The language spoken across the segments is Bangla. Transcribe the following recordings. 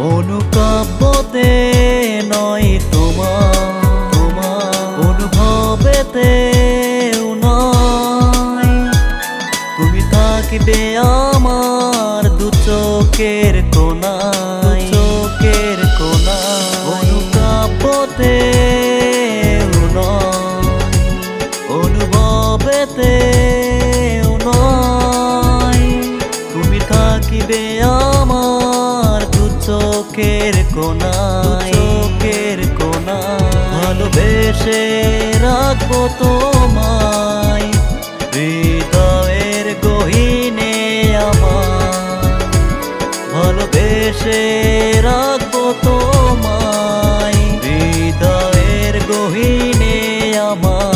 অনুকাব্যতে নয় তোমার অনুভবেতে নয়, তুমি থাকবে আমার দু চোখের কোনায়, চোখের কোনায়। অনুকাব্যতে নয় অনুভবেতে নয়, তুমি থাকিবে আমার দু চোখের কোনায়, চোখের কোনায়। ভালোবেসে রাখবো তোমায় হৃদয়ের গহীনে আমার, ভালোবেসে রাখবো তোমায় হৃদয়ের গহীনে আমার।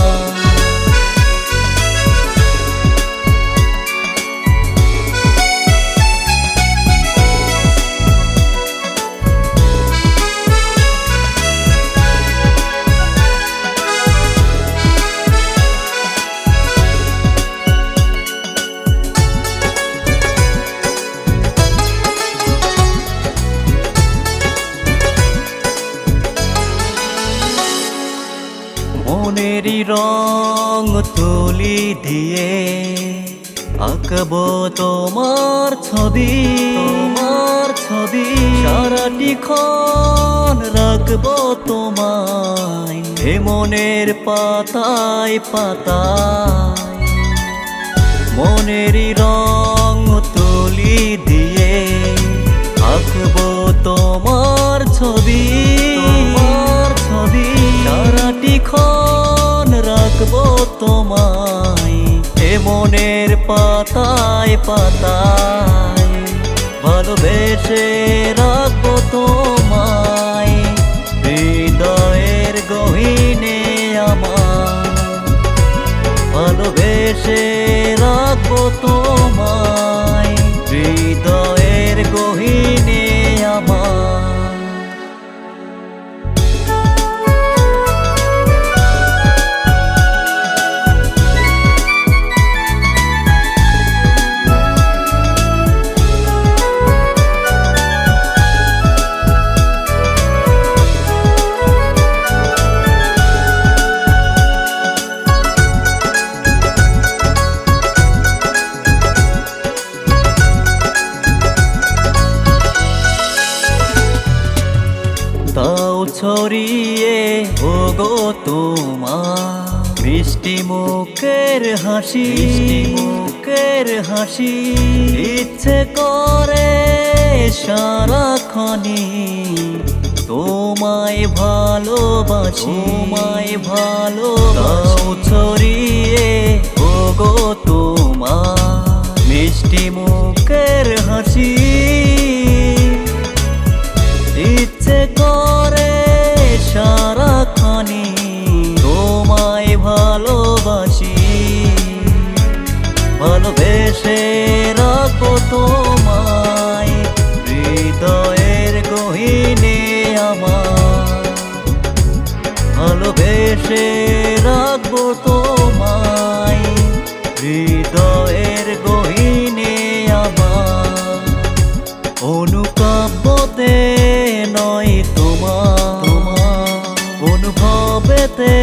মনেরই রং তুলি দিয়ে আঁকবো তোমার ছবি, তোমার ছবি। সারাটি ক্ষণ রাখবো তোমায় এ মনের পাতায় পাতায়। মনেরই রং তুলি দিয়ে আঁকবো তোমার ছবি, তোমার ছবি। সারাটি ক্ষণ রাখবো তোমায় এ মনের পাতায় পাতায়। ভালোবেসে রাখবো তোমায় হৃদয়ের গহীনে আমার, ভালোবেসে রাখবো তোমায় হৃদয়ের গহীনে আমার। তাও ছড়িয়ে ওগো তোমার মিষ্টি মুখের হাসি, মুখের হাসি। ইচ্ছে করে সারাক্ষণই তোমায় ভালোবাসি, তোমায় ভালো। তাও ছড়িয়ে ওগো তোমার মিষ্টি মুখের হাসি। ইচ্ছে করে সারাক্ষণই তোমায় ভালোবাসি, ভালোবেসে রাখবো তোমায় হৃদয়ের গহীনে আমার, ভালোবেসে রাখবো তোমায় হৃদয়ের গহীনে আমার। অনুকাব্যতে নয় তোমার অনুভবেতে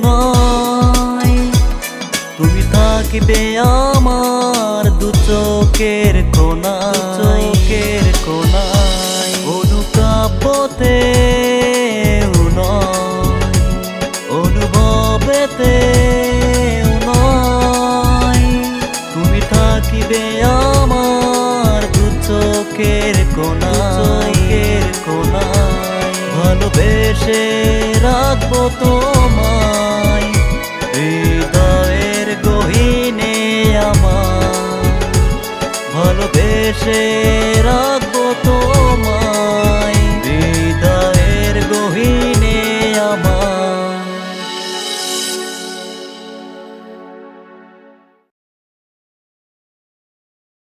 নয়, তুমি থাকিবে আমার দু চোখের কোনায়, চোখের কোনায়। অনুকাব্যতে নয় অনুভবেতে নয়, তুমি থাকিবে আমার দু চোখের কোনায়, চোখের কোনায়। ভালোবেসে রাখবো তোমায় হৃদয়ের গহীনে আমার, ভালোবেসে রাখবো তোমায়।